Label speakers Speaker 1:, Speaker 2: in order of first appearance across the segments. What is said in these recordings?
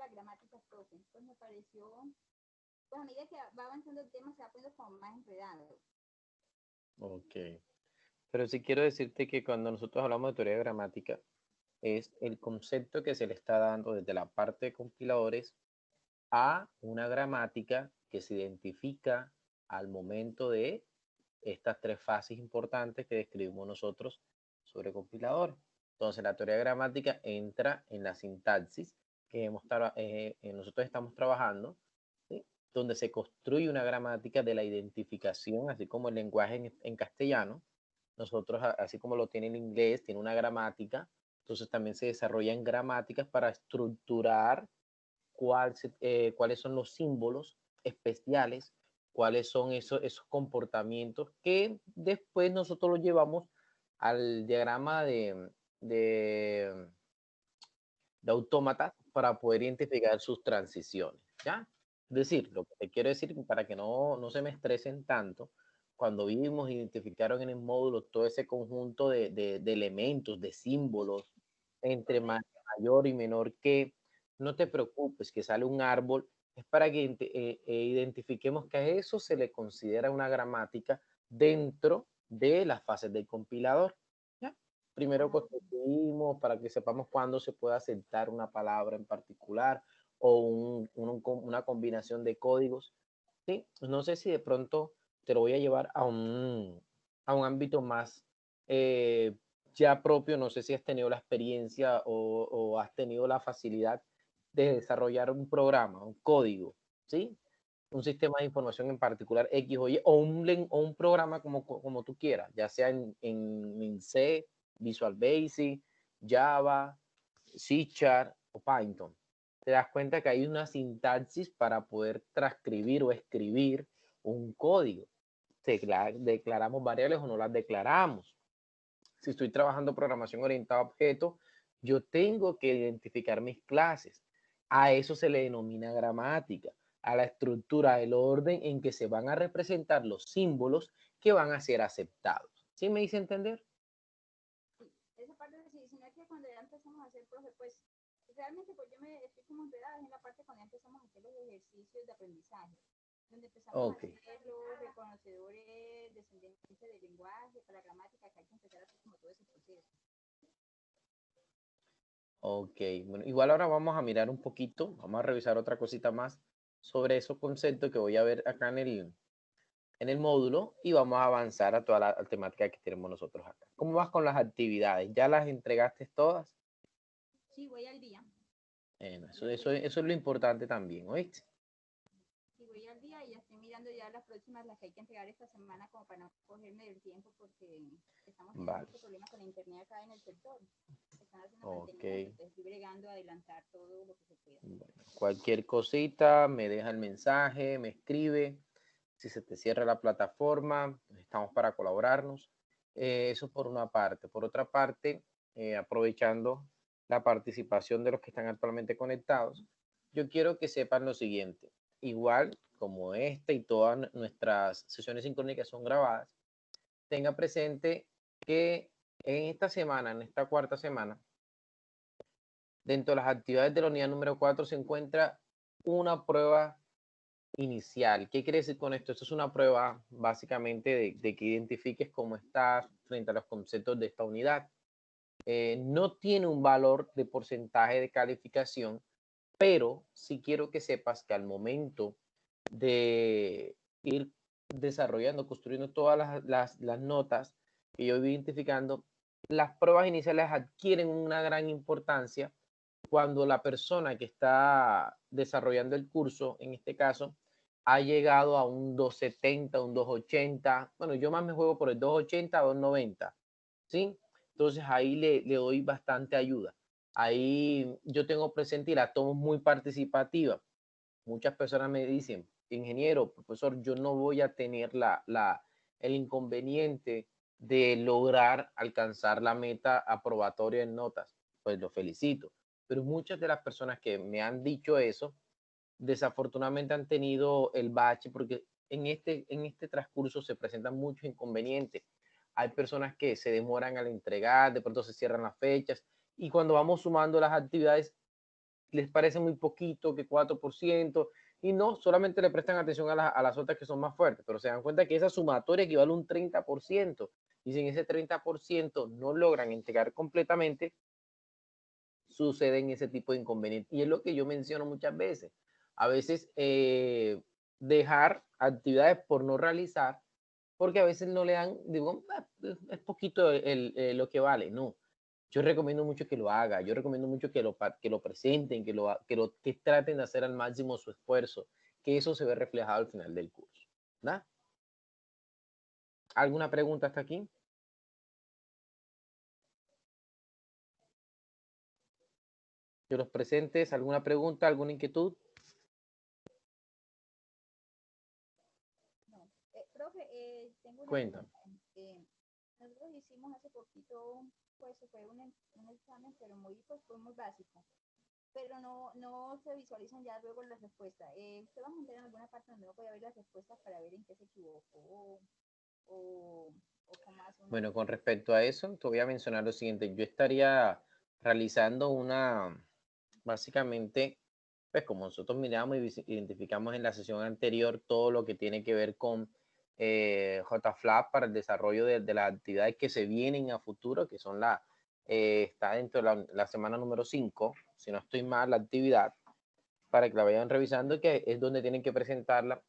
Speaker 1: las gramáticas, profe. Pues me pareció, pues a medida que va avanzando el tema se va poniendo como más enredado.
Speaker 2: Ok. Pero sí quiero decirte que cuando nosotros hablamos de teoría de gramática, es el concepto que se le está dando desde la parte de compiladores a una gramática que se identifica al momento de estas tres fases importantes que describimos nosotros sobre compilador. Entonces, la teoría gramática entra en la sintaxis que nosotros estamos trabajando, ¿sí? Donde se construye una gramática de la identificación, así como el lenguaje en castellano. Nosotros, así como lo tiene el inglés, tiene una gramática. Entonces, también se desarrollan gramáticas para estructurar cuáles son los símbolos especiales, cuáles son esos comportamientos que después nosotros los llevamos al diagrama de, de autómata para poder identificar sus transiciones, ¿ya? Es decir, lo que te quiero decir para que no se me estresen tanto, cuando vimos, identificaron en el módulo todo ese conjunto de elementos, de símbolos, entre mayor y menor que, no te preocupes, que sale un árbol, es para que identifiquemos que a eso se le considera una gramática dentro de las fases del compilador. ¿Ya? Primero construimos para que sepamos cuándo se puede aceptar una palabra en particular o una combinación de códigos. ¿Sí? No sé si de pronto te lo voy a llevar a un ámbito más ya propio. No sé si has tenido la experiencia o has tenido la facilidad de desarrollar un programa, un código, ¿sí? Un sistema de información en particular X o Y, o un programa como tú quieras, ya sea en C, Visual Basic, Java, C# o Python. Te das cuenta que hay una sintaxis para poder transcribir o escribir un código. Declaramos variables o no las declaramos. Si estoy trabajando programación orientada a objetos, yo tengo que identificar mis clases. A eso se le denomina gramática, a la estructura, el orden en que se van a representar los símbolos que van a ser aceptados. ¿Sí me hice entender?
Speaker 1: Sí, esa parte sí, sino que cuando ya empezamos a hacer, profe, pues realmente pues yo me estoy como enredada en la parte cuando ya empezamos a hacer los ejercicios de aprendizaje, donde empezamos a
Speaker 2: Ok.
Speaker 1: hacer los reconocedores, descendencia del lenguaje, para la gramática, que hay que empezar a hacer como todo ese proceso.
Speaker 2: Ok, bueno, igual ahora vamos a mirar un poquito, vamos a revisar otra cosita más sobre esos conceptos que voy a ver acá en el módulo y vamos a avanzar a toda la temática que tenemos nosotros acá. ¿Cómo vas con las actividades? ¿Ya las entregaste todas?
Speaker 1: Sí, voy al día.
Speaker 2: Eso es lo importante también, ¿oíste?
Speaker 1: Sí, voy al día y ya estoy mirando ya las próximas, las que hay que entregar esta semana, como para no cogerme del tiempo, porque estamos teniendo
Speaker 2: Vale,
Speaker 1: mucho problema con la internet acá en el sector. Están haciendo
Speaker 2: ok.
Speaker 1: mantenimiento, entonces estoy bregando a adelantar todo lo que se pueda.
Speaker 2: Bueno, cualquier cosita, me deja el mensaje, me escribe. Si se te cierra la plataforma, estamos para colaborarnos. Eso por una parte. Por otra parte, aprovechando la participación de los que están actualmente conectados, yo quiero que sepan lo siguiente. Igual como esta y todas nuestras sesiones sincrónicas son grabadas, tenga presente que en esta semana, en esta cuarta semana, dentro de las actividades de la unidad número 4 se encuentra una prueba inicial. ¿Qué quiere decir con esto? Esto es una prueba básicamente de que identifiques cómo estás frente a los conceptos de esta unidad. No tiene un valor de porcentaje de calificación, pero sí quiero que sepas que al momento de ir desarrollando, construyendo todas las notas que yo voy identificando, las pruebas iniciales adquieren una gran importancia cuando la persona que está desarrollando el curso, en este caso, ha llegado a un 270, un 280. Bueno, yo más me juego por el 280, 290, ¿sí? Entonces ahí le doy bastante ayuda. Ahí yo tengo presente y la tomo muy participativa. Muchas personas me dicen, ingeniero, profesor, yo no voy a tener el inconveniente de lograr alcanzar la meta aprobatoria en notas. Pues lo felicito. Pero muchas de las personas que me han dicho eso, desafortunadamente han tenido el bache porque en este transcurso se presentan muchos inconvenientes. Hay personas que se demoran al entregar, de pronto se cierran las fechas y cuando vamos sumando las actividades les parece muy poquito, que 4%, y no, solamente le prestan atención a las otras que son más fuertes, pero se dan cuenta que esa sumatoria equivale a un 30%, y si en ese 30% no logran entregar completamente, suceden ese tipo de inconvenientes. Y es lo que yo menciono muchas veces. A veces dejar actividades por no realizar, porque a veces no le dan, digo, es poquito lo que vale. No, yo recomiendo mucho que lo haga, yo recomiendo mucho que lo presenten, que traten de hacer al máximo su esfuerzo, que eso se ve reflejado al final del curso. ¿Verdad? ¿Alguna pregunta hasta aquí? De los presentes, ¿alguna pregunta, alguna inquietud?
Speaker 1: No. Profe, tengo una
Speaker 2: Cuéntame.
Speaker 1: pregunta. Nosotros hicimos hace poquito, pues fue un examen, pero fue muy básico. Pero no se visualizan ya luego las respuestas. ¿Usted va a montar en alguna parte donde no puede ver las respuestas para ver en qué se equivocó o cómo hace uno?
Speaker 2: Bueno, con respecto a eso, te voy a mencionar lo siguiente. Yo estaría realizando básicamente, pues como nosotros miramos y identificamos en la sesión anterior todo lo que tiene que ver con JFlap para el desarrollo de las actividades que se vienen a futuro, que son está dentro de la semana número 5, si no estoy mal, la actividad, para que la vayan revisando, que es donde tienen que presentarla.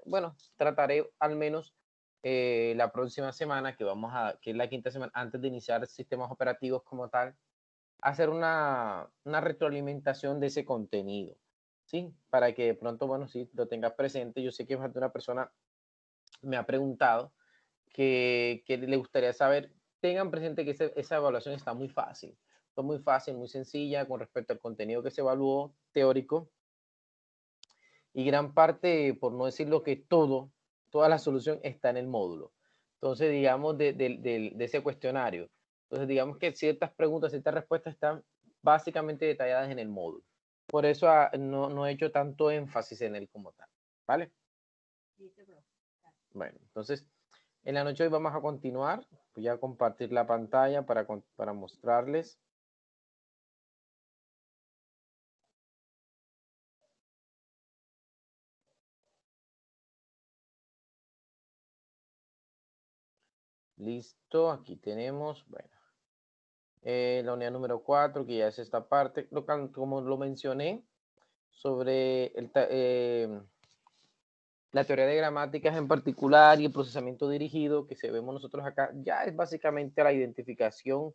Speaker 2: Bueno, trataré al menos la próxima semana, que es la quinta semana, antes de iniciar sistemas operativos como tal, hacer una retroalimentación de ese contenido, ¿sí? Para que de pronto, bueno, sí, lo tengas presente. Yo sé que más de una persona me ha preguntado que le gustaría saber, tengan presente que esa evaluación está muy fácil. Está muy fácil, muy sencilla con respecto al contenido que se evaluó teórico, y gran parte, por no decir lo que toda la solución está en el módulo. Entonces, digamos, de ese cuestionario. Entonces, digamos que ciertas preguntas, ciertas respuestas están básicamente detalladas en el módulo. Por eso no he hecho tanto énfasis en él como tal. ¿Vale? Bueno, entonces, en la noche de hoy vamos a continuar. Voy a compartir la pantalla para mostrarles. Listo, aquí tenemos, bueno, la unidad número 4, que ya es esta parte, como lo mencioné, sobre la teoría de gramáticas en particular y el procesamiento dirigido que se vemos nosotros acá, ya es básicamente la identificación,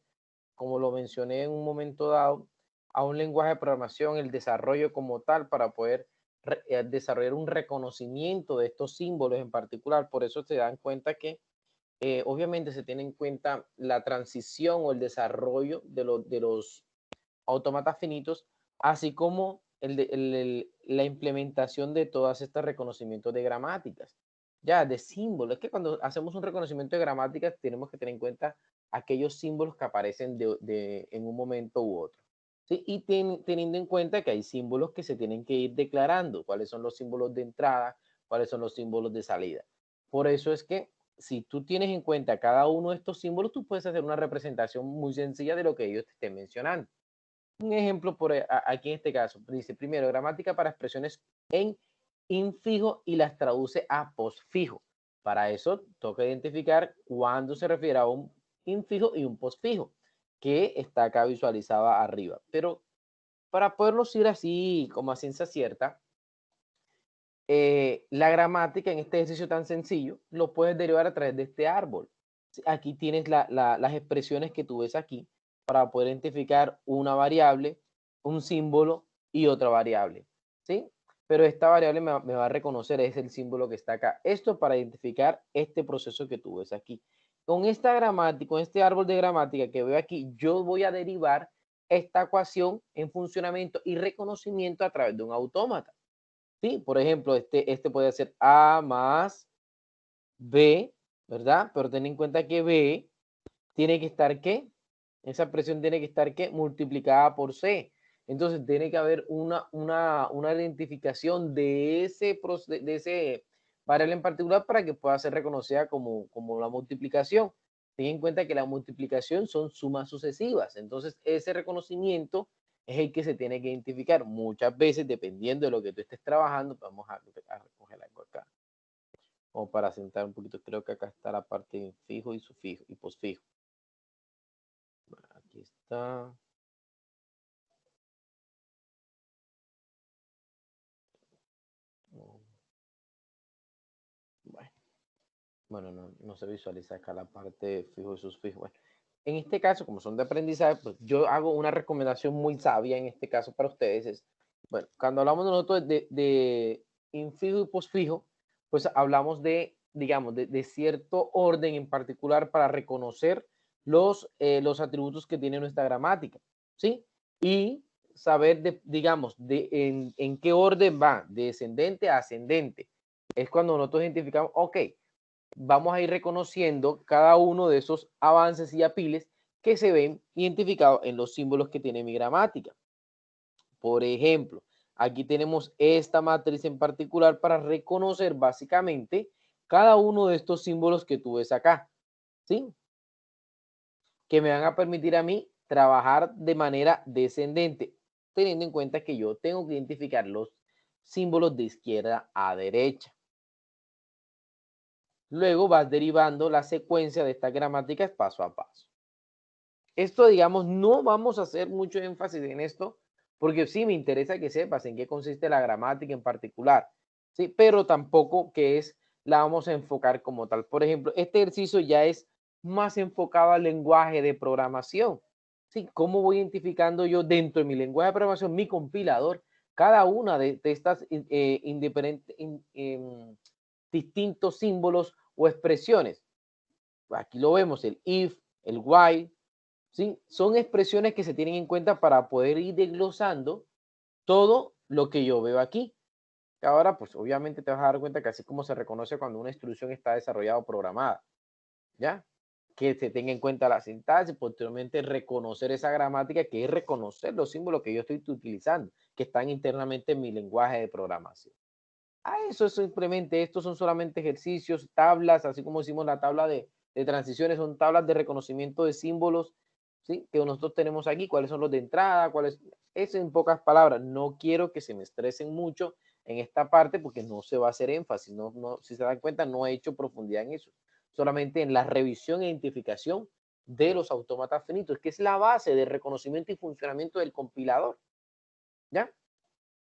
Speaker 2: como lo mencioné en un momento dado, a un lenguaje de programación, el desarrollo como tal para poder desarrollar un reconocimiento de estos símbolos en particular. Por eso se dan cuenta que obviamente se tiene en cuenta la transición o el desarrollo de los autómatas finitos, así como la implementación de todas estas reconocimientos de gramáticas, ya de símbolos. Es que cuando hacemos un reconocimiento de gramáticas tenemos que tener en cuenta aquellos símbolos que aparecen en un momento u otro. ¿Sí? Y teniendo en cuenta que hay símbolos que se tienen que ir declarando, cuáles son los símbolos de entrada, cuáles son los símbolos de salida. Por eso es que si tú tienes en cuenta cada uno de estos símbolos, tú puedes hacer una representación muy sencilla de lo que ellos te estén mencionando. Un ejemplo aquí en este caso, dice primero gramática para expresiones en infijo y las traduce a posfijo. Para eso toca identificar cuándo se refiere a un infijo y un posfijo, que está acá visualizada arriba. Pero para poderlos ir así como a ciencia cierta, la gramática en este ejercicio tan sencillo lo puedes derivar a través de este árbol. Aquí tienes las expresiones que tú ves aquí para poder identificar una variable, un símbolo y otra variable, ¿sí? Pero esta variable me va a reconocer, es el símbolo que está acá. Esto para identificar este proceso que tú ves aquí. Con esta gramática, con este árbol de gramática que veo aquí, yo voy a derivar esta ecuación en funcionamiento y reconocimiento a través de un autómata. Sí, por ejemplo, este puede ser A más B, ¿verdad? Pero ten en cuenta que B tiene que estar, ¿qué? Esa expresión tiene que estar, ¿qué? Multiplicada por C. Entonces, tiene que haber una identificación de ese variable en particular para que pueda ser reconocida como la multiplicación. Ten en cuenta que la multiplicación son sumas sucesivas. Entonces, ese reconocimiento es el que se tiene que identificar. Muchas veces, dependiendo de lo que tú estés trabajando, vamos a recoger algo acá. O para sentar un poquito, creo que acá está la parte de fijo y sufijo y posfijo. Bueno, aquí está. Bueno, no se visualiza acá la parte de fijo y susfijo. Bueno, en este caso, como son de aprendizaje, pues yo hago una recomendación muy sabia en este caso para ustedes. Es, bueno, cuando hablamos nosotros de infijo y posfijo, pues hablamos de, digamos, de cierto orden en particular para reconocer los atributos que tiene nuestra gramática, ¿sí? Y saber, digamos, en qué orden va, de descendente a ascendente. Es cuando nosotros identificamos, ok, vamos a ir reconociendo cada uno de esos avances y apiles que se ven identificados en los símbolos que tiene mi gramática. Por ejemplo, aquí tenemos esta matriz en particular para reconocer básicamente cada uno de estos símbolos que tú ves acá, ¿sí? Que me van a permitir a mí trabajar de manera descendente, teniendo en cuenta que yo tengo que identificar los símbolos de izquierda a derecha. Luego vas derivando la secuencia de estas gramáticas paso a paso. Esto, digamos, no vamos a hacer mucho énfasis en esto, porque sí me interesa que sepas en qué consiste la gramática en particular, ¿sí? Pero tampoco que es, la vamos a enfocar como tal. Por ejemplo, este ejercicio ya es más enfocado al lenguaje de programación, ¿sí? ¿Cómo voy identificando yo dentro de mi lenguaje de programación, mi compilador, cada una de estas distintos símbolos o expresiones? Aquí lo vemos, el if, el while, ¿sí? Son expresiones que se tienen en cuenta para poder ir desglosando todo lo que yo veo aquí. Ahora, pues obviamente te vas a dar cuenta que así como se reconoce cuando una instrucción está desarrollada o programada, ¿ya? Que se tenga en cuenta la sintaxis, posteriormente reconocer esa gramática, que es reconocer los símbolos que yo estoy utilizando, que están internamente en mi lenguaje de programación. Eso es simplemente, estos son solamente ejercicios, tablas, así como hicimos la tabla de transiciones, son tablas de reconocimiento de símbolos, ¿sí? Que nosotros tenemos aquí, cuáles son los de entrada, cuáles, es en pocas palabras. No quiero que se me estresen mucho en esta parte porque no se va a hacer énfasis, si se dan cuenta, no he hecho profundidad en eso, solamente en la revisión e identificación de los autómatas finitos, que es la base de reconocimiento y funcionamiento del compilador, ¿ya?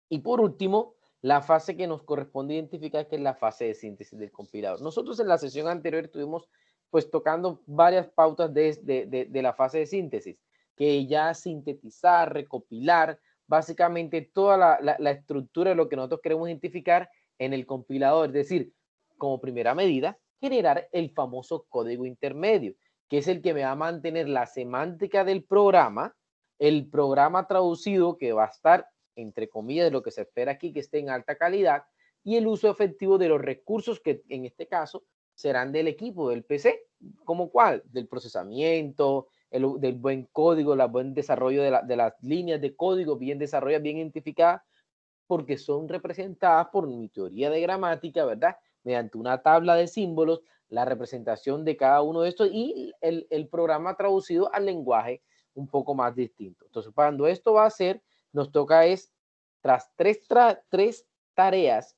Speaker 2: Y por último, la fase que nos corresponde identificar, que es la fase de síntesis del compilador. Nosotros en la sesión anterior estuvimos pues tocando varias pautas de la fase de síntesis, que ya sintetizar, recopilar, básicamente toda la estructura de lo que nosotros queremos identificar en el compilador, es decir, como primera medida, generar el famoso código intermedio, que es el que me va a mantener la semántica del programa, el programa traducido que va a estar entre comillas, de lo que se espera aquí, que esté en alta calidad, y el uso efectivo de los recursos que en este caso serán del equipo, del PC, como cuál, del procesamiento, del buen código, el buen desarrollo de las líneas de código bien desarrolladas, bien identificadas, porque son representadas por mi teoría de gramática, ¿verdad? Mediante una tabla de símbolos, la representación de cada uno de estos y el programa traducido al lenguaje un poco más distinto. Entonces, cuando esto va a ser, nos toca es, tras tres tareas,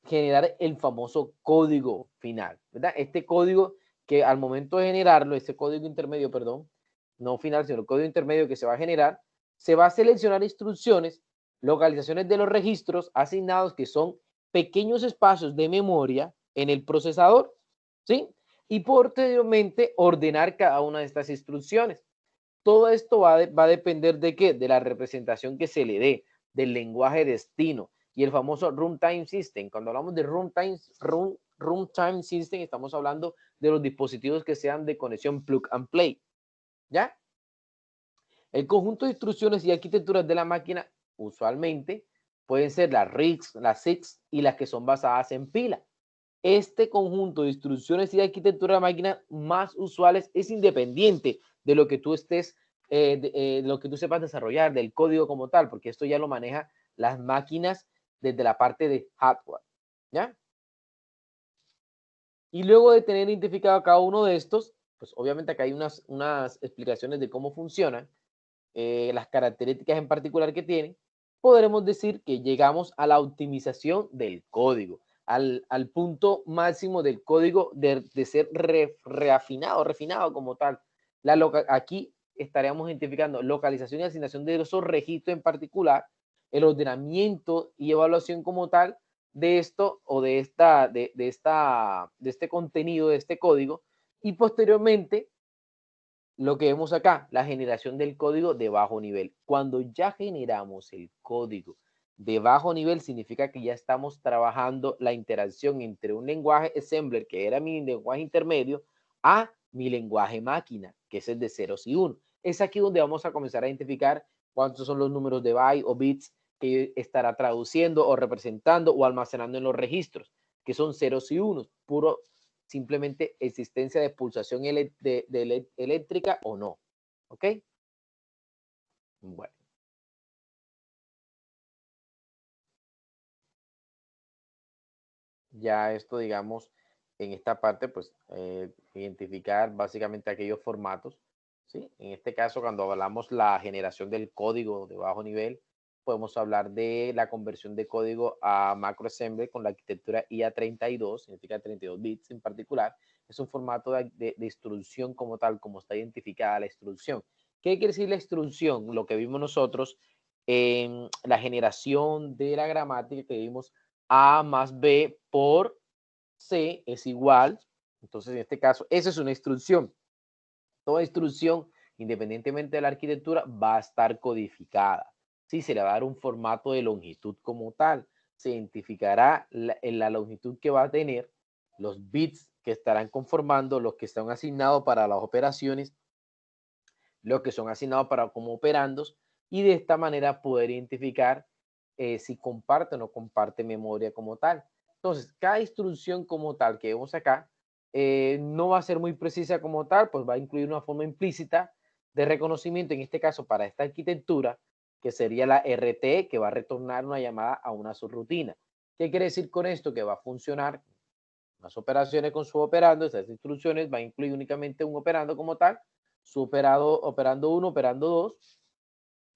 Speaker 2: generar el famoso código final, ¿verdad? Este código que al momento de generarlo, ese código intermedio, perdón, no final, sino el código intermedio que se va a generar, se va a seleccionar instrucciones, localizaciones de los registros asignados, que son pequeños espacios de memoria en el procesador, ¿sí? Y posteriormente ordenar cada una de estas instrucciones. Todo esto va a depender de qué, de la representación que se le dé, del lenguaje destino y el famoso runtime system. Cuando hablamos de runtime system, estamos hablando de los dispositivos que sean de conexión plug and play, ¿ya? El conjunto de instrucciones y arquitecturas de la máquina usualmente pueden ser las RISC, las SIX y las que son basadas en pila. Este conjunto de instrucciones y de arquitectura de la máquina más usuales es independiente de lo que tú estés, lo que tú sepas desarrollar, del código como tal, porque esto ya lo maneja las máquinas desde la parte de hardware, ¿ya? Y luego de tener identificado cada uno de estos, pues obviamente acá hay unas explicaciones de cómo funcionan. las características en particular que tienen, podremos decir que llegamos a la optimización del código, al punto máximo del código de ser refinado como tal. Aquí estaríamos identificando localización y asignación de esos registros en particular, el ordenamiento y evaluación como tal de esto o de este contenido, de este código, y posteriormente lo que vemos acá, la generación del código de bajo nivel. Cuando ya generamos el código de bajo nivel, significa que ya estamos trabajando la interacción entre un lenguaje assembler, que era mi lenguaje intermedio, a mi lenguaje máquina, que es el de ceros y unos. Es aquí donde vamos a comenzar a identificar cuántos son los números de bytes o bits que estará traduciendo o representando o almacenando en los registros, que son ceros y unos, puro simplemente existencia de pulsación eléctrica o no. ¿Ok? Bueno. Ya esto, digamos, en esta parte, pues, identificar básicamente aquellos formatos, ¿sí? En este caso, cuando hablamos la generación del código de bajo nivel, podemos hablar de la conversión de código a macroassembly con la arquitectura IA32, significa 32 bits en particular. Es un formato de instrucción como tal, como está identificada la instrucción. ¿Qué quiere decir la instrucción? Lo que vimos nosotros en la generación de la gramática que vimos A más B por C es igual. Entonces, en este caso, esa es una instrucción. Toda instrucción, independientemente de la arquitectura, va a estar codificada. Sí, se le va a dar un formato de longitud como tal. Se identificará la longitud que va a tener, los bits que estarán conformando, los que están asignados para las operaciones, los que son asignados para como operandos, y de esta manera poder identificar si comparte o no comparte memoria como tal. Entonces, cada instrucción como tal que vemos acá no va a ser muy precisa como tal, pues va a incluir una forma implícita de reconocimiento, en este caso para esta arquitectura, que sería la RT, que va a retornar una llamada a una subrutina. ¿Qué quiere decir con esto? Que va a funcionar unas operaciones con su operando, esas instrucciones va a incluir únicamente un operando como tal, su operando 1, operando 2,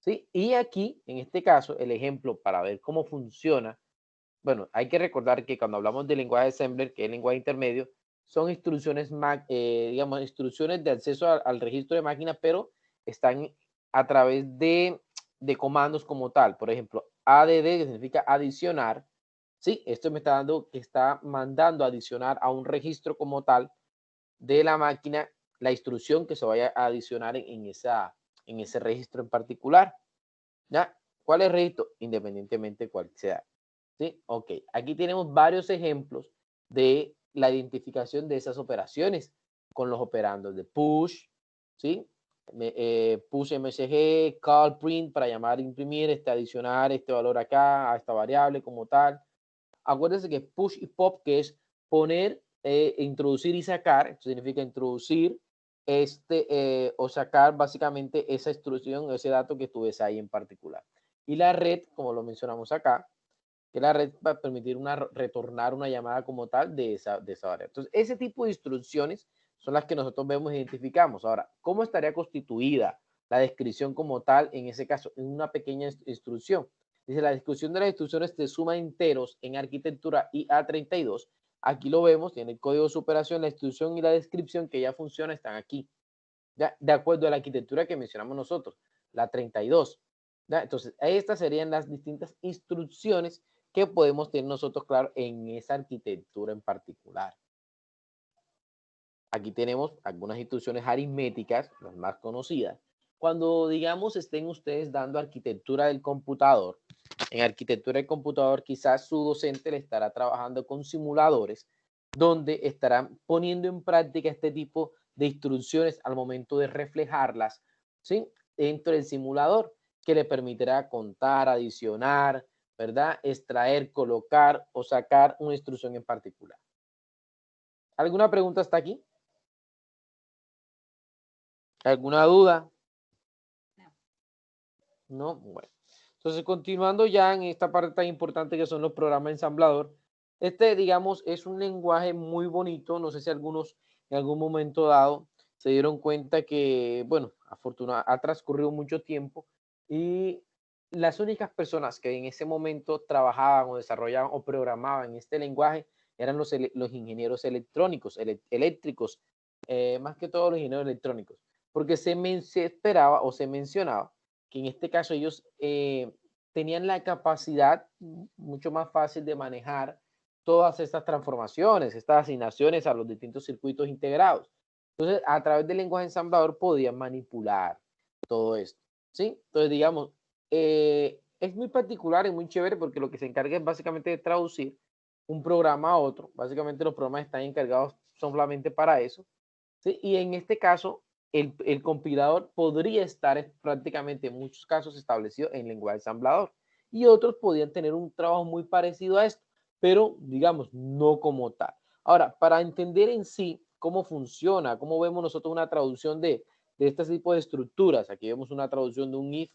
Speaker 2: ¿sí? Y aquí, en este caso, el ejemplo para ver cómo funciona, bueno, hay que recordar que cuando hablamos de lenguaje assembler, que es el lenguaje intermedio, son instrucciones, digamos, instrucciones de acceso al registro de máquina, pero están a través de comandos como tal. Por ejemplo, add, que significa adicionar, ¿sí? Esto me está dando, que está mandando adicionar a un registro como tal de la máquina la instrucción que se vaya a adicionar en ese registro en particular. ¿Ya? ¿Cuál es el registro? Independientemente cuál sea. ¿Sí? Ok. Aquí tenemos varios ejemplos de la identificación de esas operaciones con los operandos de push, ¿sí? Push msg, call print para llamar, imprimir, adicionar este valor acá a esta variable como tal. Acuérdense que push y pop, que es poner, introducir y sacar, esto significa introducir o sacar básicamente esa instrucción, ese dato que tú ves ahí en particular. Y la red, como lo mencionamos acá, que la red va a permitir retornar una llamada como tal de esa variable. Entonces, ese tipo de instrucciones son las que nosotros vemos e identificamos. Ahora, ¿cómo estaría constituida la descripción como tal en ese caso? En una pequeña instrucción. Dice, la descripción de las instrucciones de suma enteros en arquitectura IA32. Aquí lo vemos, tiene el código de superación, la instrucción y la descripción que ya funciona están aquí. ¿Ya? De acuerdo a la arquitectura que mencionamos nosotros, la 32. ¿Ya? Entonces, estas serían las distintas instrucciones que podemos tener nosotros, claro, en esa arquitectura en particular. Aquí tenemos algunas instrucciones aritméticas, las más conocidas. Cuando, digamos, estén ustedes dando arquitectura del computador, en arquitectura del computador quizás su docente le estará trabajando con simuladores donde estarán poniendo en práctica este tipo de instrucciones al momento de reflejarlas, ¿sí? Dentro del simulador, que le permitirá contar, adicionar, ¿verdad? Extraer, colocar o sacar una instrucción en particular. ¿Alguna pregunta hasta aquí? ¿Alguna duda? No, bueno. Entonces, continuando ya en esta parte tan importante que son los programas ensamblador, digamos, es un lenguaje muy bonito. No sé si algunos en algún momento dado se dieron cuenta que, bueno, afortunadamente ha transcurrido mucho tiempo y las únicas personas que en ese momento trabajaban o desarrollaban o programaban este lenguaje eran los ingenieros electrónicos, eléctricos, más que todo los ingenieros electrónicos, porque se esperaba o se mencionaba que en este caso ellos tenían la capacidad mucho más fácil de manejar todas estas transformaciones, estas asignaciones a los distintos circuitos integrados. Entonces, a través del lenguaje ensamblador podían manipular todo esto, ¿sí? Entonces, digamos, es muy particular y muy chévere porque lo que se encarga es básicamente de traducir un programa a otro. Básicamente los programas están encargados solamente para eso, ¿sí? Y en este caso, el compilador podría estar prácticamente en muchos casos establecido en lenguaje ensamblador y otros podían tener un trabajo muy parecido a esto, pero digamos, no como tal. Ahora, para entender en sí cómo funciona, cómo vemos nosotros una traducción de este tipo de estructuras, aquí vemos una traducción de un if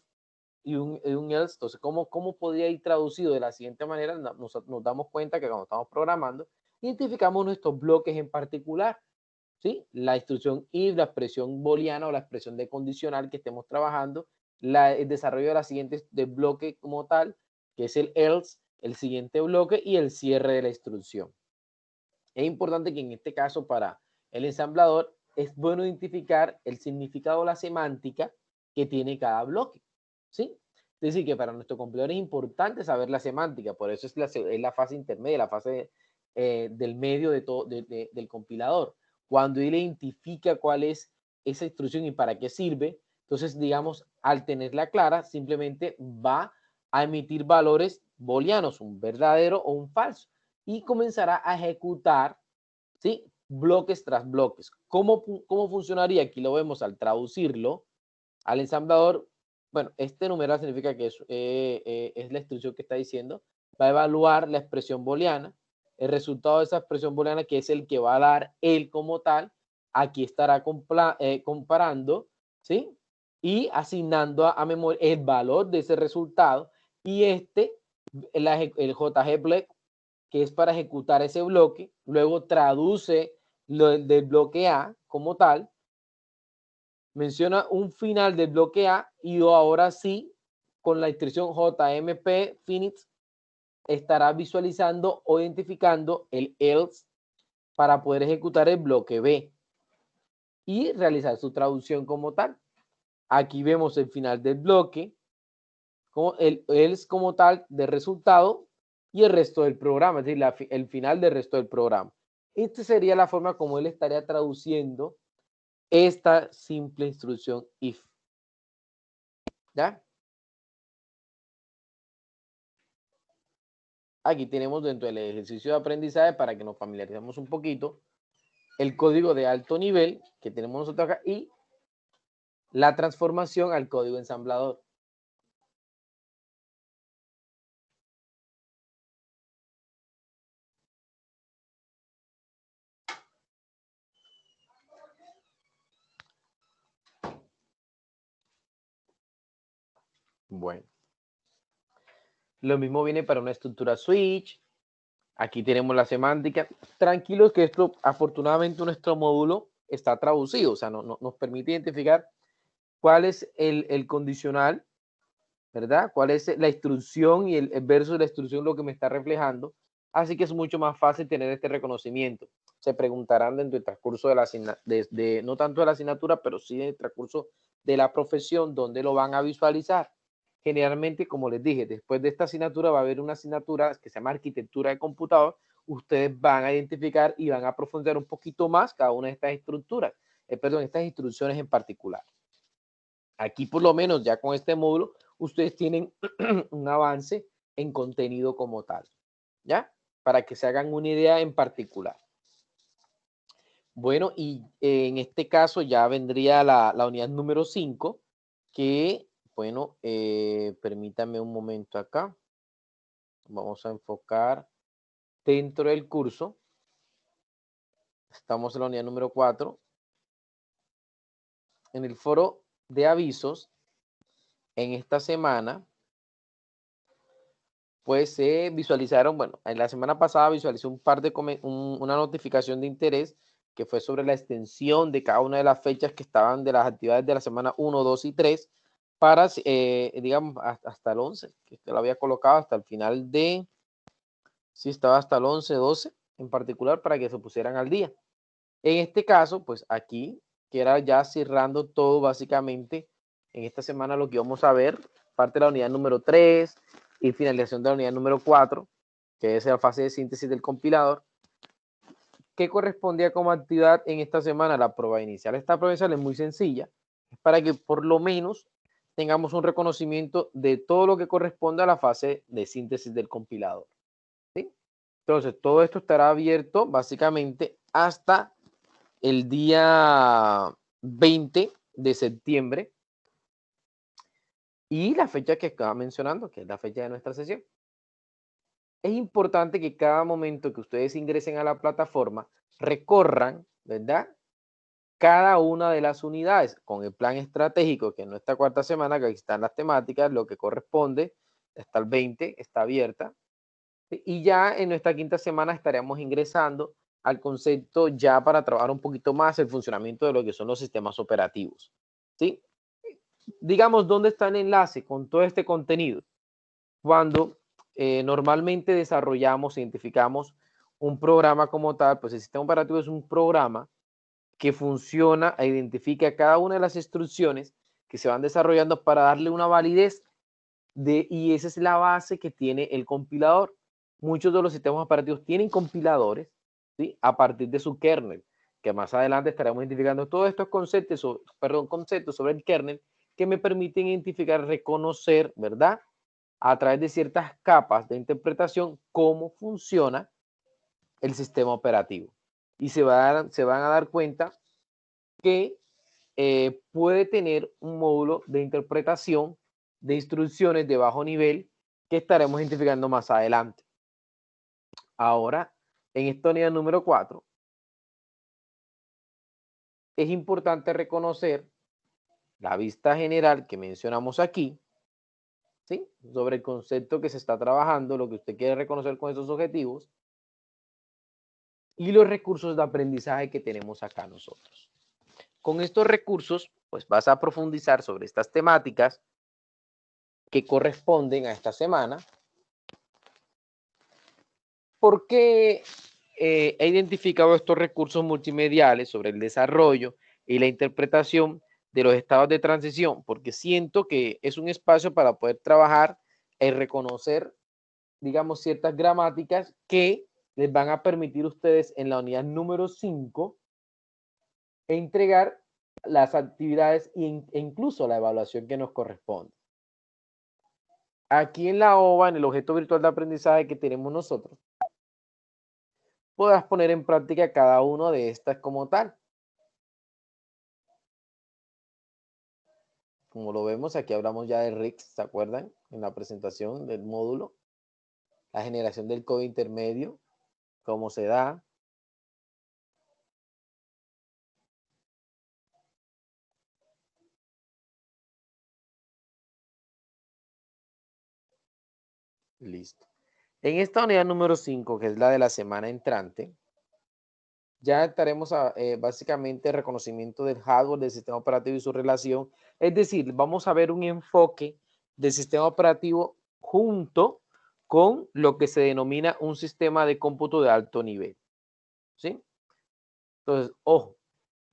Speaker 2: y un else, entonces, ¿cómo podría ir traducido de la siguiente manera? Nos damos cuenta que cuando estamos programando, identificamos nuestros bloques en particular, ¿sí? La instrucción if, la expresión booleana o la expresión de condicional que estemos trabajando, el desarrollo de la siguiente de bloque como tal, que es el else, el siguiente bloque y el cierre de la instrucción. Es importante que en este caso para el ensamblador es bueno identificar el significado o la semántica que tiene cada bloque, ¿sí? Es decir, que para nuestro compilador es importante saber la semántica, por eso es la fase intermedia, la fase del medio del compilador. Cuando él identifica cuál es esa instrucción y para qué sirve, entonces, digamos, al tenerla clara, simplemente va a emitir valores booleanos, un verdadero o un falso, y comenzará a ejecutar, ¿sí? Bloques tras bloques. ¿Cómo funcionaría? Aquí lo vemos al traducirlo al ensamblador. Bueno, este numeral significa que es la instrucción que está diciendo. Va a evaluar la expresión booleana. El resultado de esa expresión booleana, que es el que va a dar él como tal, aquí estará comparando, ¿sí? Y asignando a memoria el valor de ese resultado. Y el JGBlock, que es para ejecutar ese bloque, luego traduce lo del bloque A como tal, menciona un final del bloque A y ahora sí, con la instrucción JMP Finit, estará visualizando o identificando el else para poder ejecutar el bloque B y realizar su traducción como tal. Aquí vemos el final del bloque, como el else como tal de resultado y el resto del programa, es decir, el final del resto del programa. Esta sería la forma como él estaría traduciendo esta simple instrucción if. ¿Ya? Aquí tenemos dentro del ejercicio de aprendizaje para que nos familiaricemos un poquito el código de alto nivel que tenemos nosotros acá y la transformación al código ensamblador. Bueno, lo mismo viene para una estructura switch. Aquí tenemos la semántica. Tranquilos que esto, afortunadamente, nuestro módulo está traducido, o sea, nos permite identificar cuál es el condicional, ¿verdad? Cuál es la instrucción y el verso de la instrucción lo que me está reflejando. Así que es mucho más fácil tener este reconocimiento. Se preguntarán dentro del transcurso de la no tanto de la asignatura, pero sí del transcurso de la profesión, donde lo van a visualizar. Generalmente, como les dije, después de esta asignatura va a haber una asignatura que se llama arquitectura de computador. Ustedes van a identificar y van a profundizar un poquito más cada una de estas estructuras, estas instrucciones en particular. Aquí, por lo menos, ya con este módulo, ustedes tienen un avance en contenido como tal, ¿ya? Para que se hagan una idea en particular. Bueno, y en este caso ya vendría la unidad número 5, que, bueno, permítanme un momento acá. Vamos a enfocar dentro del curso. Estamos en la unidad número 4. En el foro de avisos, en esta semana, pues se visualizaron, bueno, en la semana pasada visualicé un par de una notificación de interés que fue sobre la extensión de cada una de las fechas que estaban de las actividades de la semana 1, 2 y 3 para, digamos, hasta el 11, que lo había colocado hasta el final de, sí, estaba hasta el 11, 12 en particular para que se pusieran al día. En este caso, pues aquí, que era ya cerrando todo básicamente, en esta semana lo que vamos a ver, parte de la unidad número 3 y finalización de la unidad número 4, que es la fase de síntesis del compilador. ¿Qué correspondía como actividad en esta semana? La prueba inicial. Esta prueba inicial es muy sencilla, es para que por lo menos tengamos un reconocimiento de todo lo que corresponde a la fase de síntesis del compilador. ¿Sí? Entonces, todo esto estará abierto básicamente hasta el día 20 de septiembre y la fecha que estaba mencionando, que es la fecha de nuestra sesión. Es importante que cada momento que ustedes ingresen a la plataforma recorran, ¿verdad?, cada una de las unidades con el plan estratégico, que en nuestra cuarta semana, que aquí están las temáticas, lo que corresponde, hasta el 20 está abierta. Y ya en nuestra quinta semana estaremos ingresando al concepto ya para trabajar un poquito más el funcionamiento de lo que son los sistemas operativos. ¿Sí? Digamos, ¿dónde está el enlace con todo este contenido? Cuando normalmente desarrollamos, identificamos un programa como tal, pues el sistema operativo es un programa que funciona e identifica cada una de las instrucciones que se van desarrollando para darle una validez y esa es la base que tiene el compilador. Muchos de los sistemas operativos tienen compiladores, ¿sí?, a partir de su kernel, que más adelante estaremos identificando todos estos conceptos, conceptos sobre el kernel que me permiten identificar, reconocer, ¿verdad?, a través de ciertas capas de interpretación cómo funciona el sistema operativo. Y se van a dar cuenta que puede tener un módulo de interpretación de instrucciones de bajo nivel que estaremos identificando más adelante. Ahora, en esta unidad número 4, es importante reconocer la vista general que mencionamos aquí, ¿sí?, sobre el concepto que se está trabajando, lo que usted quiere reconocer con esos objetivos y los recursos de aprendizaje que tenemos acá nosotros. Con estos recursos, pues vas a profundizar sobre estas temáticas que corresponden a esta semana. ¿Por qué he identificado estos recursos multimediales sobre el desarrollo y la interpretación de los estados de transición? Porque siento que es un espacio para poder trabajar y reconocer, digamos, ciertas gramáticas que les van a permitir a ustedes en la unidad número 5 entregar las actividades e incluso la evaluación que nos corresponde. Aquí en la OVA, en el objeto virtual de aprendizaje que tenemos nosotros, puedas poner en práctica cada uno de estas como tal. Como lo vemos, aquí hablamos ya de RIX, ¿se acuerdan? En la presentación del módulo, la generación del código intermedio, cómo se da. Listo. En esta unidad número 5, que es la de la semana entrante, ya estaremos básicamente reconocimiento del hardware, del sistema operativo y su relación. Es decir, vamos a ver un enfoque del sistema operativo junto con lo que se denomina un sistema de cómputo de alto nivel. ¿Sí? Entonces, ojo,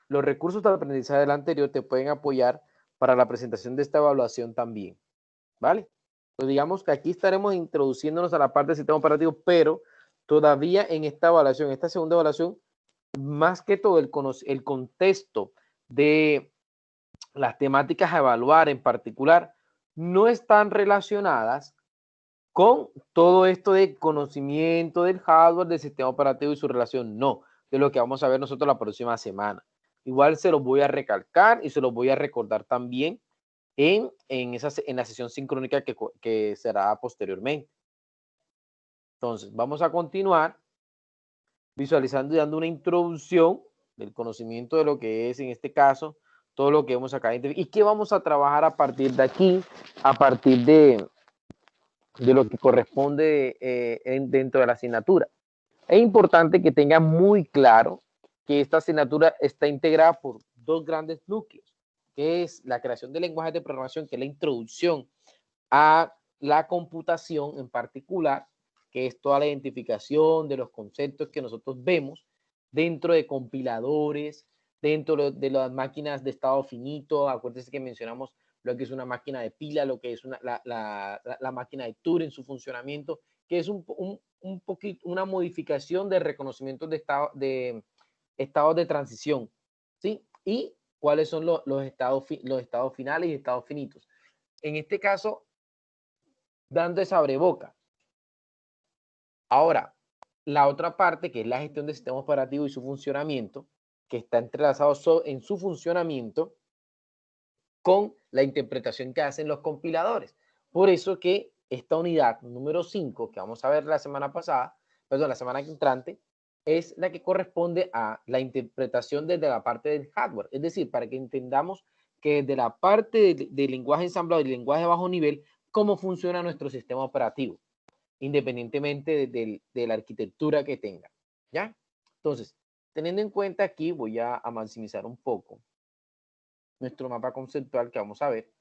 Speaker 2: los recursos de aprendizaje del anterior te pueden apoyar para la presentación de esta evaluación también. ¿Vale? Pues digamos que aquí estaremos introduciéndonos a la parte del sistema operativo, pero todavía en esta evaluación, esta segunda evaluación, más que todo el contexto de las temáticas a evaluar en particular no están relacionadas con todo esto de conocimiento del hardware, del sistema operativo y su relación, no, de lo que vamos a ver nosotros la próxima semana. Igual se los voy a recalcar y se los voy a recordar también en la sesión sincrónica que será posteriormente. Entonces, vamos a continuar visualizando y dando una introducción del conocimiento de lo que es, en este caso, todo lo que vemos acá. ¿Y qué vamos a trabajar a partir de aquí, a partir de lo que corresponde dentro de la asignatura? Es importante que tengan muy claro que esta asignatura está integrada por dos grandes núcleos, que es la creación de lenguajes de programación, que es la introducción a la computación en particular, que es toda la identificación de los conceptos que nosotros vemos dentro de compiladores, dentro de las máquinas de estado finito. Acuérdense que mencionamos lo que es una máquina de pila, lo que es la máquina de Turing, su funcionamiento, que es un poquito una modificación de reconocimiento de estados de transición, ¿sí? Y cuáles son los estados finales y estados finitos. En este caso, dando esa abreboca. Ahora, la otra parte, que es la gestión del sistema operativo y su funcionamiento, que está entrelazado en su funcionamiento con la interpretación que hacen los compiladores. Por eso que esta unidad número 5, que vamos a ver la semana pasada, perdón, la semana entrante, es la que corresponde a la interpretación desde la parte del hardware. Es decir, para que entendamos que desde la parte del lenguaje ensamblado y lenguaje de bajo nivel, cómo funciona nuestro sistema operativo, independientemente de la arquitectura que tenga. ¿Ya? Entonces, teniendo en cuenta aquí, voy a maximizar un poco nuestro mapa conceptual que vamos a ver.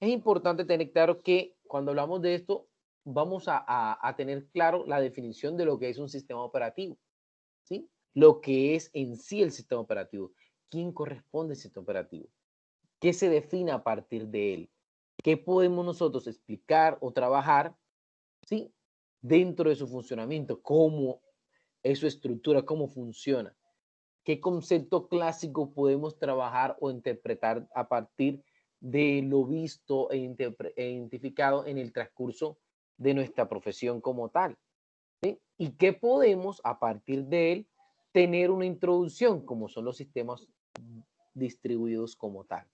Speaker 2: Es importante tener claro que cuando hablamos de esto, vamos a tener claro la definición de lo que es un sistema operativo, ¿sí? Lo que es en sí el sistema operativo. ¿Quién corresponde al sistema operativo? ¿Qué se define a partir de él? ¿Qué podemos nosotros explicar o trabajar, ¿sí? Dentro de su funcionamiento, cómo es su estructura, cómo funciona. ¿Qué concepto clásico podemos trabajar o interpretar a partir de lo visto e identificado en el transcurso de nuestra profesión como tal? ¿Sí? ¿Y qué podemos a partir de él tener una introducción, como son los sistemas distribuidos como tal?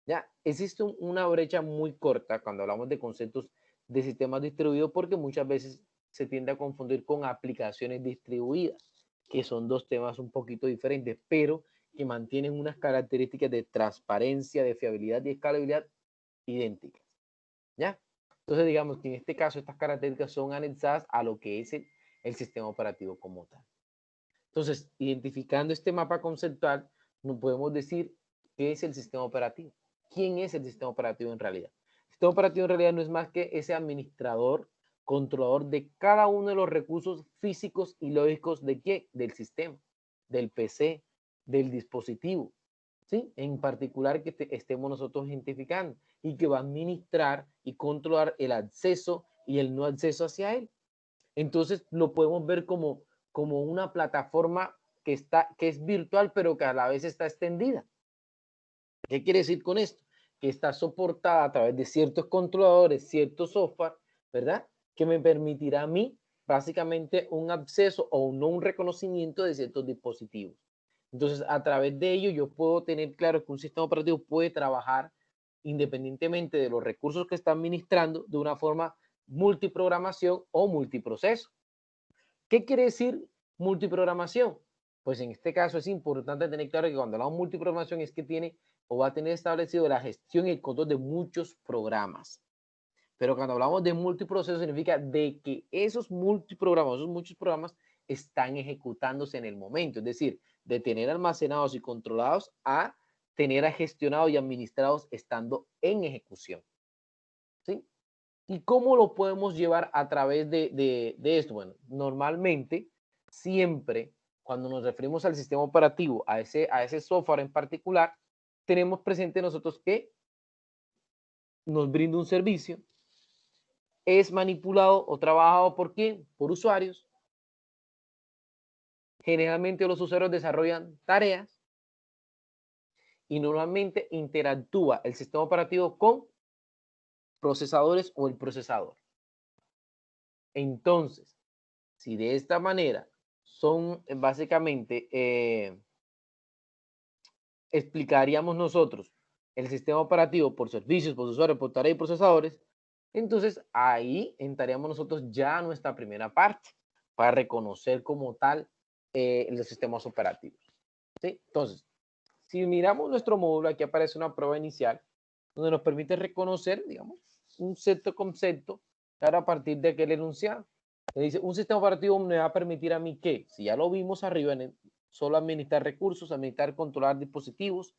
Speaker 2: ¿Ya? Existe una brecha muy corta cuando hablamos de conceptos de sistemas distribuidos, porque muchas veces se tiende a confundir con aplicaciones distribuidas, que son dos temas un poquito diferentes, pero que mantienen unas características de transparencia, de fiabilidad y escalabilidad idénticas. ¿Ya? Entonces, digamos que en este caso estas características son anexadas a lo que es el sistema operativo como tal. Entonces, identificando este mapa conceptual, no podemos decir qué es el sistema operativo. ¿Quién es el sistema operativo en realidad? El sistema operativo en realidad no es más que ese administrador, controlador de cada uno de los recursos físicos y lógicos de qué? Del sistema, del PC, del dispositivo, ¿sí? En particular que estemos nosotros identificando y que va a administrar y controlar el acceso y el no acceso hacia él. Entonces lo podemos ver como una plataforma que es virtual, pero que a la vez está extendida. ¿Qué quiere decir con esto? Que está soportada a través de ciertos controladores, ciertos software, ¿verdad? Que me permitirá a mí básicamente un acceso o no un reconocimiento de ciertos dispositivos. Entonces, a través de ello, yo puedo tener claro que un sistema operativo puede trabajar independientemente de los recursos que está administrando de una forma multiprogramación o multiproceso. ¿Qué quiere decir multiprogramación? Pues en este caso es importante tener claro que cuando hablamos de multiprogramación es que tiene o va a tener establecido la gestión y el control de muchos programas. Pero cuando hablamos de multiproceso significa de que esos multiprogramas, esos muchos programas están ejecutándose en el momento. Es decir, de tener almacenados y controlados a tener gestionados y administrados estando en ejecución. ¿Sí? ¿Y cómo lo podemos llevar a través de esto? Bueno, normalmente, siempre, cuando nos referimos al sistema operativo, a ese software en particular, tenemos presente nosotros que nos brinda un servicio, es manipulado o trabajado por quién? Por usuarios. Generalmente los usuarios desarrollan tareas y normalmente interactúa el sistema operativo con procesadores o el procesador. Entonces, si de esta manera son básicamente, explicaríamos nosotros el sistema operativo por servicios, por usuarios, por tareas y procesadores, entonces ahí entraríamos nosotros ya a nuestra primera parte para reconocer como tal los sistemas operativos. ¿Sí? Entonces, si miramos nuestro módulo, aquí aparece una prueba inicial donde nos permite reconocer, digamos, un cierto concepto, claro, a partir de aquel enunciado. Me dice, un sistema operativo me va a permitir a mí que, si ya lo vimos arriba, solo administrar recursos, administrar, controlar dispositivos,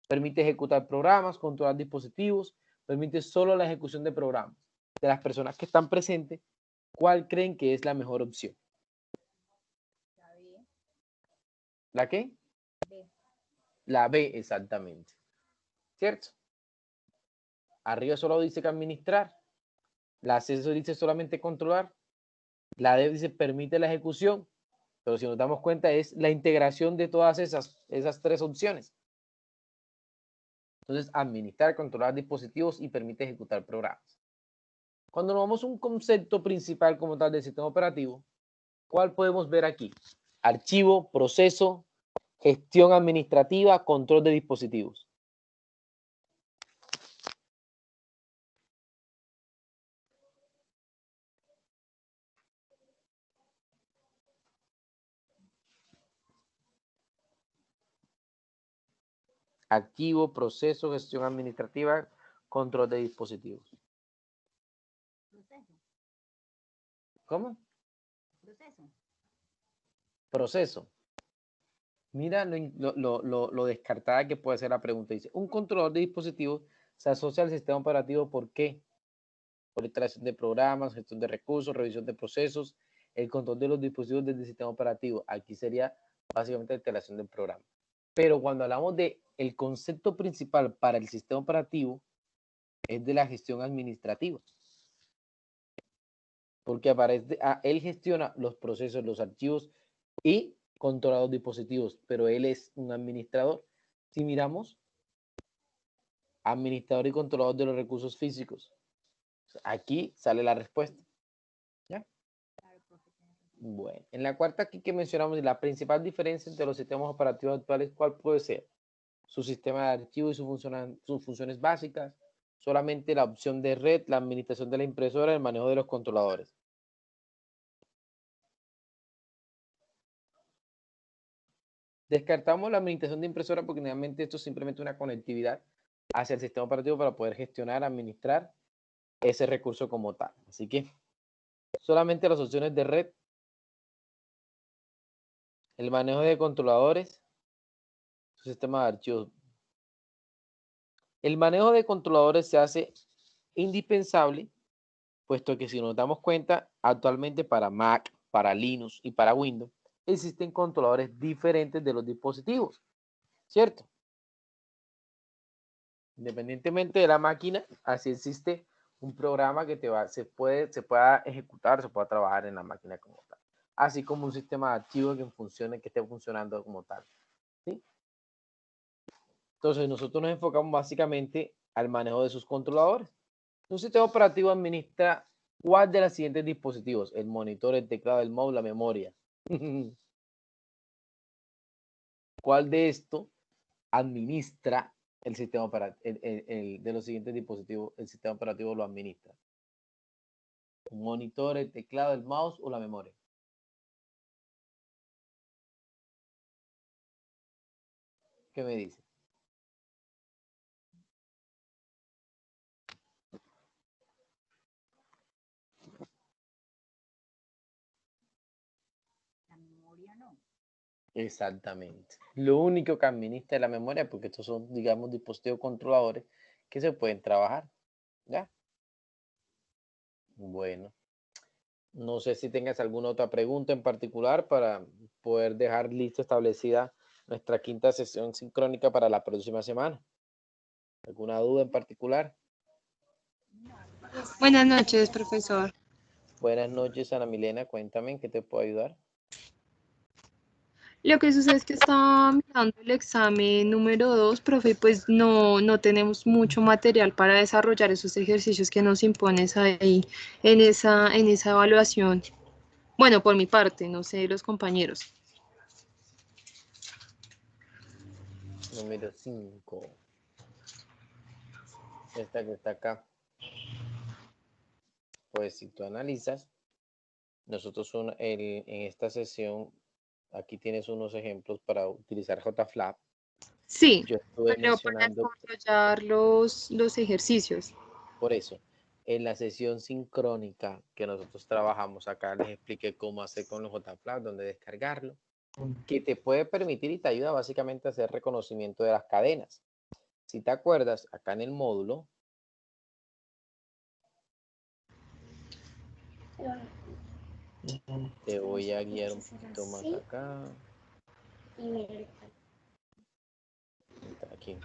Speaker 2: permite ejecutar programas, controlar dispositivos, permite solo la ejecución de programas. De las personas que están presentes, ¿cuál creen que es la mejor opción? ¿La qué?
Speaker 1: B.
Speaker 2: La B, exactamente. ¿Cierto? Arriba solo dice que administrar. La C dice solamente controlar. La D dice permite la ejecución. Pero si nos damos cuenta es la integración de todas esas tres opciones. Entonces, administrar, controlar dispositivos y permite ejecutar programas. Cuando nos vamos a un concepto principal como tal del sistema operativo, ¿cuál podemos ver aquí? Archivo, proceso, gestión administrativa, control de dispositivos. Archivo, proceso, gestión administrativa, control de dispositivos.
Speaker 1: Proceso.
Speaker 2: ¿Cómo?
Speaker 1: Proceso.
Speaker 2: Proceso. Mira lo descartada que puede ser la pregunta. Dice, un controlador de dispositivos se asocia al sistema operativo ¿por qué? Por instalación de programas, gestión de recursos, revisión de procesos, el control de los dispositivos del sistema operativo. Aquí sería básicamente la instalación del programa. Pero cuando hablamos de el concepto principal para el sistema operativo es de la gestión administrativa. Porque aparece, él gestiona los procesos, los archivos y controla los dispositivos, pero él es un administrador. Si miramos, administrador y controlador de los recursos físicos. Aquí sale la respuesta. ¿Ya? Bueno, en la cuarta aquí que mencionamos, la principal diferencia entre los sistemas operativos actuales, ¿cuál puede ser? Su sistema de archivo y sus funciones básicas, solamente la opción de red, la administración de la impresora, el manejo de los controladores. Descartamos la administración de impresora porque realmente esto es simplemente una conectividad hacia el sistema operativo para poder gestionar, administrar ese recurso como tal. Así que solamente las opciones de red, el manejo de controladores, su sistema de archivos. El manejo de controladores se hace indispensable, puesto que si nos damos cuenta, actualmente para Mac, para Linux y para Windows, existen controladores diferentes de los dispositivos, ¿cierto? Independientemente de la máquina, así existe un programa que se pueda ejecutar, se pueda trabajar en la máquina como tal. Así como un sistema de archivos que esté funcionando como tal. ¿Sí? Entonces, nosotros nos enfocamos básicamente al manejo de sus controladores. Un sistema operativo administra ¿cuál de los siguientes dispositivos? El monitor, el teclado, el mouse, la memoria. ¿Cuál de esto administra el sistema operativo? De los siguientes dispositivos, el sistema operativo lo administra. ¿Un monitor, el teclado, el mouse o la memoria? ¿Qué me dice?
Speaker 1: La memoria no.
Speaker 2: Exactamente. Lo único que administra es la memoria, porque estos son, digamos, dispositivos controladores que se pueden trabajar. ¿Ya? Bueno, no sé si tengas alguna otra pregunta en particular para poder dejar listo establecida nuestra quinta sesión sincrónica para la próxima semana. ¿Alguna duda en particular?
Speaker 3: Buenas noches, profesor.
Speaker 2: Buenas noches, Ana Milena. Cuéntame en qué te puedo ayudar.
Speaker 3: Lo que sucede es que estaba mirando el examen número 2, profe, pues no tenemos mucho material para desarrollar esos ejercicios que nos impones ahí en esa evaluación. Bueno, por mi parte, no sé, los compañeros.
Speaker 2: Número 5. Esta que está acá. Pues si tú analizas, nosotros en esta sesión, aquí tienes unos ejemplos para utilizar JFlap.
Speaker 3: Sí,
Speaker 2: Yo estuve
Speaker 3: pero para
Speaker 2: mencionando
Speaker 3: desarrollar los ejercicios.
Speaker 2: por eso. en la sesión sincrónica que nosotros trabajamos acá, les expliqué cómo hacer con los JFLAP, dónde descargarlo, que te puede permitir y te ayuda básicamente a hacer reconocimiento de las cadenas. Si te acuerdas, acá en el módulo, te voy a guiar un poquito más acá. Aquí.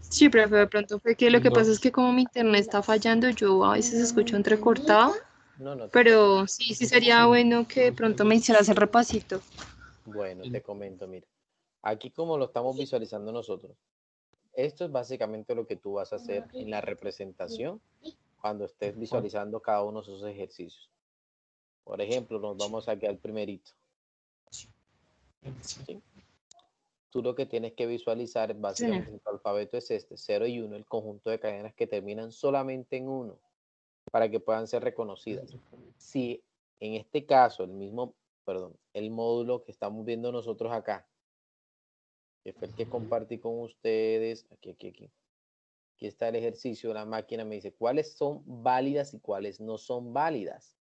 Speaker 3: Sí, profe, de pronto fue que lo que pasa es que como mi internet está fallando, yo a veces escucho entrecortado,
Speaker 2: No, no te
Speaker 3: pero sí sería bueno que de pronto me hicieras el repasito.
Speaker 2: Bueno, te comento, mira. Aquí como lo estamos visualizando nosotros, esto es básicamente lo que tú vas a hacer en la representación cuando estés visualizando cada uno de esos ejercicios. Por ejemplo, nos vamos aquí al primerito. ¿Sí? Tú lo que tienes que visualizar básicamente en tu alfabeto es este, 0 y 1, el conjunto de cadenas que terminan solamente en 1, para que puedan ser reconocidas. Si en este caso el módulo que estamos viendo nosotros acá, que fue el que compartí con ustedes, aquí está el ejercicio, la máquina me dice cuáles son válidas y cuáles no son válidas.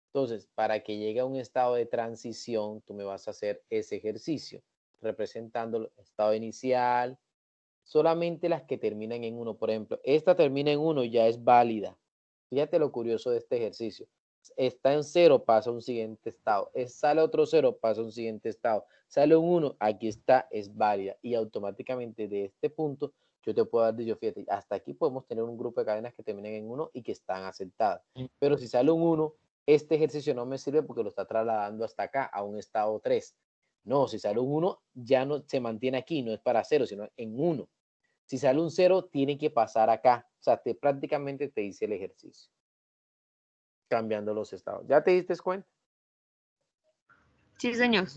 Speaker 2: Entonces, para que llegue a un estado de transición, tú me vas a hacer ese ejercicio, representando el estado inicial, solamente las que terminan en 1. Por ejemplo, esta termina en 1, ya es válida. Fíjate lo curioso de este ejercicio. Está en 0, pasa a un siguiente estado. Sale otro 0, pasa a un siguiente estado. Sale un 1, aquí está, es válida. Y automáticamente de este punto, yo te puedo dar, fíjate, hasta aquí podemos tener un grupo de cadenas que terminan en 1 y que están aceptadas. Pero si sale un 1, este ejercicio no me sirve porque lo está trasladando hasta acá, a un estado 3. No, si sale un 1, ya no se mantiene aquí, no es para 0, sino en 1. Si sale un 0, tiene que pasar acá. O sea, prácticamente te dice el ejercicio. Cambiando los estados. ¿Ya te diste cuenta?
Speaker 3: Sí, señor.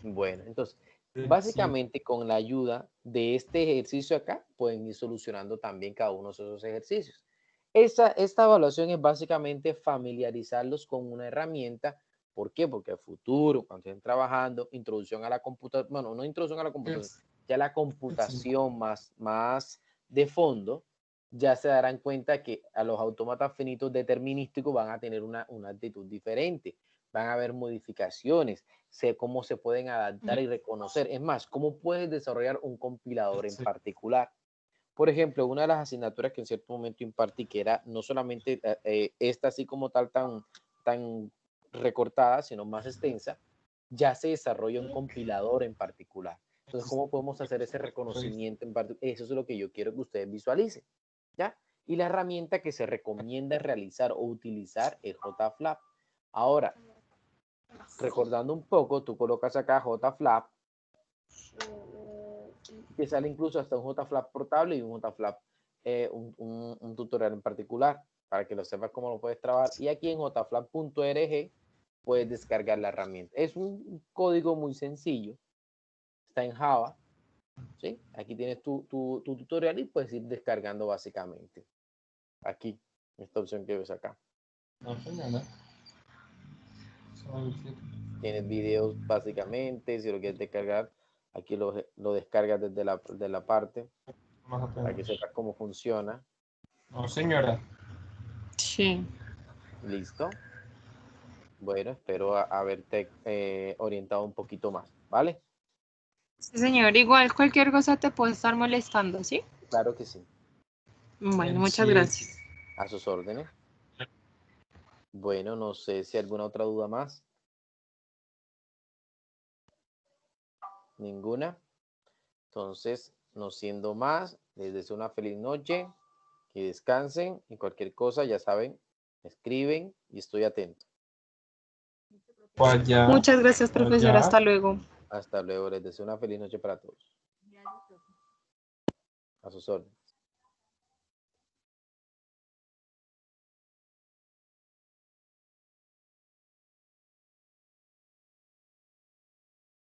Speaker 2: Bueno, entonces, básicamente con la ayuda de este ejercicio acá, pueden ir solucionando también cada uno de esos ejercicios. Esta evaluación es básicamente familiarizarlos con una herramienta. ¿Por qué? Porque a futuro, cuando estén trabajando, introducción a la computación, bueno, no introducción a la computación, ya la computación más de fondo, ya se darán cuenta que a los autómatas finitos determinísticos van a tener una actitud diferente. Van a haber modificaciones, cómo se pueden adaptar y reconocer. Es más, cómo puedes desarrollar un compilador en particular. Por ejemplo, una de las asignaturas que en cierto momento impartí, que era no solamente esta así como tal tan recortada, sino más extensa, ya se desarrolla un compilador en particular. Entonces, ¿cómo podemos hacer ese reconocimiento en particular? Eso es lo que yo quiero que ustedes visualicen, ¿ya? Y la herramienta que se recomienda realizar o utilizar es JFLAP. Ahora, recordando un poco, tú colocas acá JFLAP, te sale incluso hasta un JFLAP portable y un JFLAP, un tutorial en particular, para que lo sepas cómo lo puedes trabajar. Y aquí en jflap.org puedes descargar la herramienta. Es un código muy sencillo, está en Java, ¿sí? Aquí tienes tu tutorial y puedes ir descargando básicamente. Aquí, esta opción que ves acá. Tienes videos básicamente, si lo quieres descargar, aquí lo descargas desde la parte, para que sepas cómo funciona.
Speaker 4: No, señora.
Speaker 3: Sí.
Speaker 2: Listo. Bueno, espero haberte orientado un poquito más, ¿vale?
Speaker 3: Sí, señor. Igual cualquier cosa te puede estar molestando, ¿sí?
Speaker 2: Claro que sí.
Speaker 3: Bueno, muchas gracias.
Speaker 2: A sus órdenes. Bueno, no sé si alguna otra duda más. Ninguna. Entonces, no siendo más, les deseo una feliz noche, que descansen y cualquier cosa, ya saben, me escriben y estoy atento.
Speaker 3: Muchas gracias, profesor. Hasta luego.
Speaker 2: Hasta luego, les deseo una feliz noche para todos. A sus órdenes.